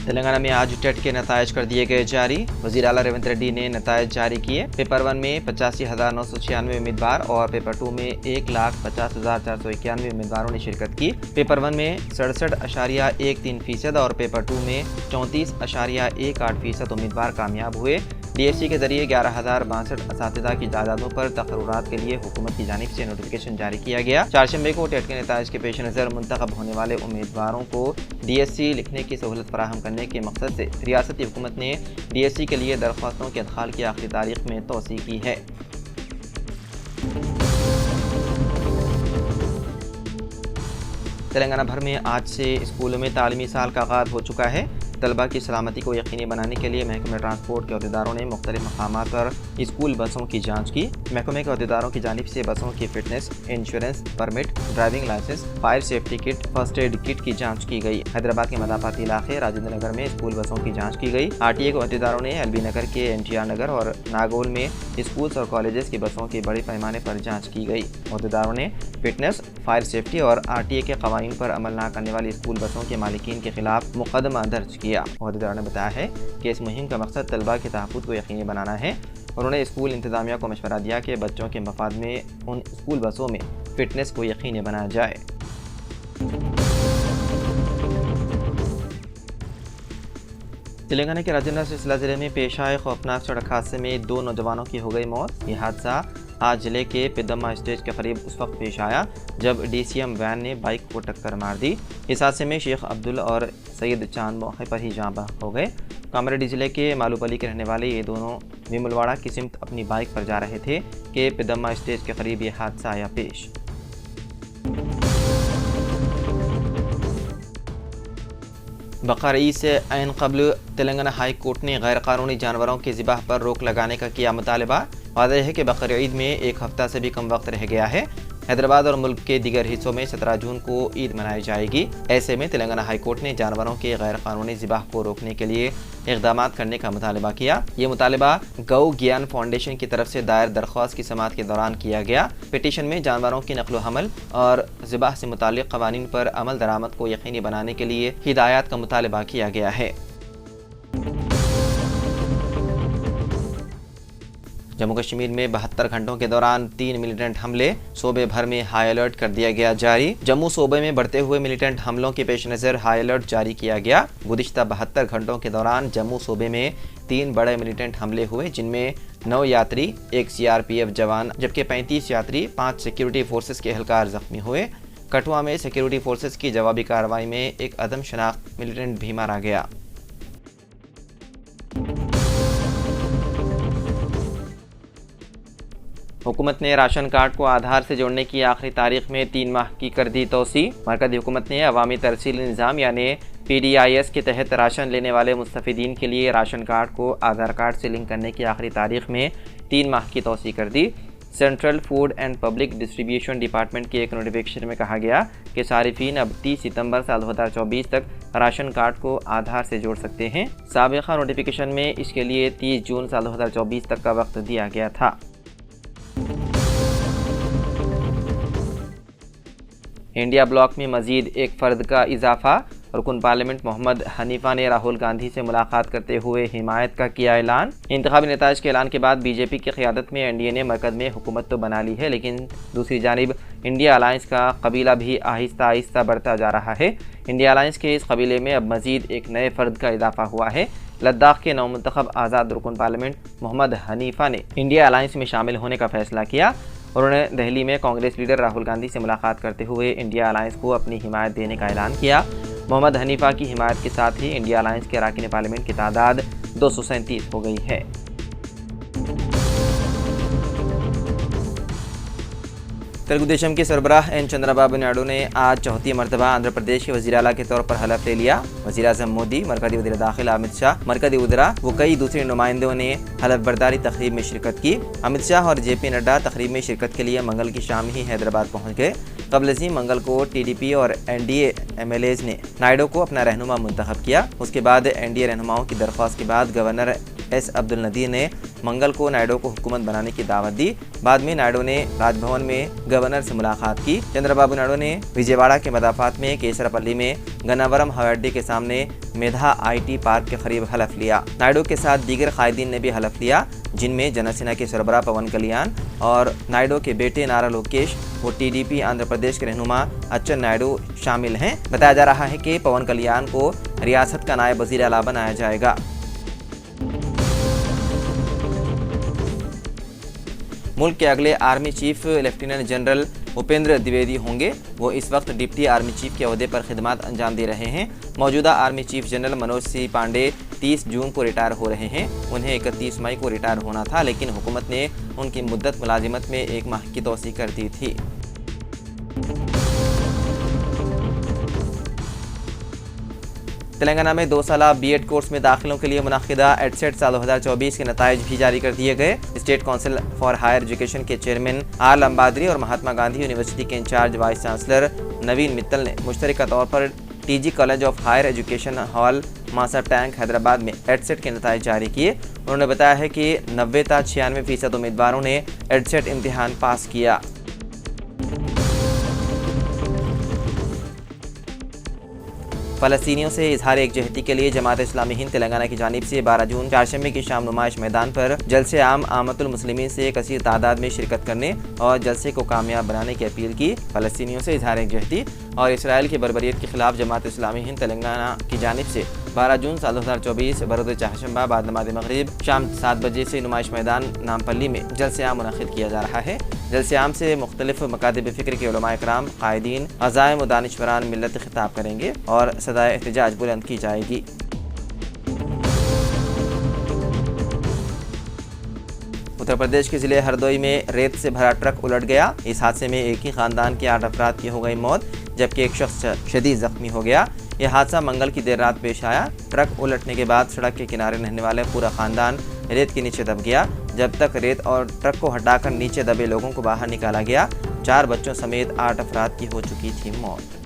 तेलंगाना में आज टेट के नतायज कर दिए गए जारी। वज़ीर आला रेवंत रेड्डी ने नतायज जारी किए। पेपर 1 में 85,996 उम्मीदवार और पेपर 2 में 1,50,491 उम्मीदवारों ने शिरकत की। पेपर 1 में 67.13% और पेपर 2 में 34.18% उम्मीदवार कामयाब हुए। DSC के जरिए 11,062 असातिज़ा की जायदादों पर तकर्रुरात के लिए हुकूमत की जानिब से नोटिफिकेशन जारी किया गया। चारशंबे को टेट के नताइज के पेश नज़र मुंतखब होने वाले उम्मीदवारों को DSC लिखने की सहूलत फराहम करने के मकसद से रियासती हुकूमत ने DSC के लिए दरख्वास्तों के अदखाल की आखिरी तारीख में तोसी की है। तेलंगाना भर में आज से स्कूलों में तालीमी साल का आगाज़ हो चुका है। तलबा की सलामती को यकीनी बनाने के लिए महकमे ट्रांसपोर्ट के अहदेदारों ने मुख्तलिफ मकामात पर स्कूल बसों की जांच की। महकमे के अहदेदारों की जानिब से बसों की fitness, insurance, permit, driving licence, fire safety kit, first aid kit की जांच की गई। हैदराबाद के मदाफाती इलाके राजेंद्र नगर में स्कूल बसों की जाँच की गई। RTA के अहदेदारों ने LB नगर के NTR नगर और नागौल में स्कूल्स और कॉलेजेस की बसों की बड़े पैमाने पर जाँच की गई। अहदेदारों ने फिटनेस, फायर सेफ्टी और RTA के कवानीन पर अमल न करने वाली स्कूल बसों के मालिकीन के खिलाफ मुकदमा दर्ज किया। अहदेदारों ने बताया है कि इस मुहिम का मकसद तलबा के तहफ़्फ़ुज़ को यकीनी बनाना है। उन्होंने स्कूल इंतज़ामिया को मशवरा दिया कि बच्चों के मफाद में उन स्कूल बसों में फ़िटनेस को यकीनी बनाया जाए। तेलंगाना के राजेंद्र सिलसिला ज़िले में पेश आए खौफनाक सड़क हादसे में 2 नौजवानों की हो गई मौत। यह हादसा आज जिले के पिदम्मा स्टेज के करीब उस वक्त पेश आया जब DCM वैन ने बाइक को टक्कर मार दी। इस हादसे में शेख अब्दुल और सैयद चांद मौके पर ही जाँ बहक हो गए। कामरेड्डी जिले के मालूपली के रहने वाले ये दोनों विमलवाड़ा की सिमत अपनी बाइक पर जा रहे थे कि पिदम्मा स्टेज के करीब ये हादसा आया पेश। बकर ईद से ऐन क़ब्ल तेलंगाना हाई कोर्ट ने गैर कानूनी जानवरों के ज़िबाह पर रोक लगाने का किया मुतालबा। वाज़ेह है कि बकर ईद में एक हफ्ता से भी कम वक्त रह गया है। हैदराबाद और मुल्क के दीगर हिस्सों में 17 जून को ईद मनाई जाएगी। ऐसे में तेलंगाना हाई कोर्ट ने जानवरों के गैर कानूनी ज़िबाह को रोकने के लिए इक़दाम करने का मुतालबा किया। ये मुतालबा गौ ज्ञान फाउंडेशन की तरफ से दायर दरख्वास्त की समाअत के दौरान किया गया। पिटीशन में जानवरों की नक़्ल हमल और ज़िबाह से मुताल्लिक़ क़वानीन पर अमल दरामद को यकीनी बनाने के लिए हिदायत का मुतालबा किया गया है। जम्मू कश्मीर में 72 घंटों के दौरान 3 मिलिटेंट हमले, सूबे भर में हाई अलर्ट कर दिया गया जारी। जम्मू सूबे में बढ़ते हुए मिलिटेंट हमलों के पेश नज़र हाई अलर्ट जारी किया गया। गुज़िश्ता 72 घंटों के दौरान जम्मू सूबे में 3 बड़े मिलिटेंट हमले हुए, जिनमें 9 यात्री, 1 CRPF जवान जबकि 35 यात्री, 5 सिक्योरिटी फोर्सेस के एहलकार जख्मी हुए। कठुआ में सिक्योरिटी फोर्सेस की जवाबी कार्रवाई में एक अदम शनाख्त मिलिटेंट भी मारा गया। हुकूमत ने राशन कार्ड को आधार से जोड़ने की आखिरी तारीख में 3 माह की कर दी तोसी। मरकज़ी हुकूमत ने अवामी तरसीली निज़ाम यानी PDIS के तहत राशन लेने वाले मुस्तफ़ीदीन के लिए राशन कार्ड को आधार कार्ड से लिंक करने की आखिरी तारीख में 3 माह की तोसी कर दी। Central food and public distribution department के एक नोटिफिकेशन में कहा गया कि सारिफीन अब 30 सितंबर साल 2024 तक राशन कार्ड को आधार से जोड़ सकते हैं। साबिक़ा नोटिफिकेशन में इसके लिए 30 जून साल 2024 तक का वक्त दिया गया था। इंडिया ब्लॉक में मजीद एक फ़र्द का इजाफा। रुकन पार्लियामेंट मोहम्मद हनीफा ने राहुल गांधी से मुलाकात करते हुए हिमायत का किया ऐलान। इंतखाबी नताइज के ऐलान के बाद BJP की क़यादत में NDA ने मरकज़ में हुकूमत तो बना ली है, लेकिन दूसरी जानिब इंडिया अलायंस का कबीला भी आहिस्ता आहिस्ता बढ़ता जा रहा है। इंडिया अलायंस के इस कबीले में अब मजीद एक नए फ़र्द का इजाफा हुआ है। लद्दाख के नौमुंतखब आज़ाद रुकन पार्लियामेंट मोहम्मद हनीफा ने इंडिया अलायंस में शामिल होने का फ़ैसला किया। उन्होंने दिल्ली में कांग्रेस लीडर राहुल गांधी से मुलाकात करते हुए इंडिया अलायंस को अपनी हिमायत देने का ऐलान किया। मोहम्मद हनीफा की हिमायत के साथ ही इंडिया अलायंस के अरकान पार्लियामेंट की तादाद 237 हो गई है। तेलुगुदेशम के सरबराह एन चंद्रबाबू नायडू ने आज चौथी मरतबा आंध्र प्रदेश के वज़ीर आला के तौर पर हलफ ले लिया। वज़ीर आज़म मोदी, मरकज़ी वज़ीर दाखिला अमित शाह, मरकज़ी वज़रा व कई दूसरे नुमाइंदों ने हलफ बर्दारी तकरीब में शिरकत की। अमित शाह और JP नड्डा तकरीब में शिरकत के लिए मंगल की शाम ही हैदराबाद पहुँच गए। कबल अज़ीं मंगल को TDP और NDA MLAs ने नायडू को अपना रहनुमा मुंतखब किया। उसके बाद NDA रहनुमाओं की दरख्वास्त के बाद गवर्नर एस अब्दुल नदीर ने मंगल को नायडू को हुकूमत बनाने की दावत दी। बाद में नायडू ने राजभवन में गवर्नर से मुलाकात की। चंद्रबाबू नायडू ने विजयवाड़ा के मदाफात में केसरापल्ली में गन्नावरम हवाई अड्डे के सामने मेधा IT पार्क के करीब हलफ लिया। नायडू के साथ दीगर कायदीन ने भी हलफ लिया, जिनमें जनसेना के सरबराह पवन कल्याण और नायडू के बेटे नारा लोकेश व TDP आंध्र प्रदेश के रहनुमा अच्चन नायडू शामिल हैं। बताया जा रहा है कि पवन कल्याण को रियासत का नायब वज़ीर आला बनाया जाएगा। मुल्क के अगले army chief lieutenant general Upendra Dwivedi होंगे। वो इस वक्त डिप्टी आर्मी चीफ के ओहदे पर खिदमत अंजाम दे रहे हैं। मौजूदा army chief general Manoj Singh Pande 30 जून को रिटायर हो रहे हैं। उन्हें 31 मई को रिटायर होना था, लेकिन हुकूमत ने उनकी मुद्दत मुलाजिमत में 1 माह की तोसी कर दी थी। तेलंगाना में 2 साला B.Ed कोर्स में दाखिलों के लिए मुनक़िदा EdSET साल 2024 के नताइज भी जारी कर दिए गए। State council for higher education के चेयरमैन R. लंबाद्री और महात्मा गांधी यूनिवर्सिटी के incharge vice chancellor Naveen Mittal ने मुश्तरका तौर पर TG college of higher education hall Masab Tank Hyderabad में EdSET के नताइज जारी किए। उन्होंने बताया है कि 90 से 96% उम्मीदवारों ने EdSET इम्तिहान पास किया। फ़लस्तीनियों से इजहार एकजहती के लिए जमात इस्लामी हिंद तेलंगाना की जानिब से 12 जून चारशंबे की शाम नुमाइश मैदान पर जलसे आम आमतुल मुस्लिमीन से कसीर तादाद में शिरकत करने और जलसे को कामयाब बनाने की अपील की। फ़लस्तीनियों से इजहार एकजहती और इसराइल की बर्बरियत के खिलाफ जमात इस्लामी हिंद तेलंगाना की जानिब से 12 जून साल 2024 बरोज़ चारशंबा बाद नमाज़ मगरिब शाम 7 बजे से नुमाइश मैदान नामपल्ली में जलसे आम मुनक़िद किया जा रहा है। जलसे आम से मुख्तलिफ मकातिब फ़िक्र के उलमाए कराम, कायदीन, अज़ाइम व दानिशवरान मिल्लत खिताब करेंगे और सदाए एहतजाज बुलंद की जाएगी। उत्तर प्रदेश के ज़िले हरदोई में रेत से भरा ट्रक उलट गया। इस हादसे में एक ही ख़ानदान के 8 अफराद की हो गई मौत, जबकि एक शख्स शदीद ज़ख्मी हो गया। यह हादसा मंगल की देर रात पेश आया। ट्रक उलटने के बाद सड़क के किनारे रहने वाले पूरा ख़ानदान रेत के नीचे दब गया। जब तक रेत और ट्रक को हटाकर नीचे दबे लोगों को बाहर निकाला गया, 4 बच्चों समेत 8 अफराद की हो चुकी थी मौत।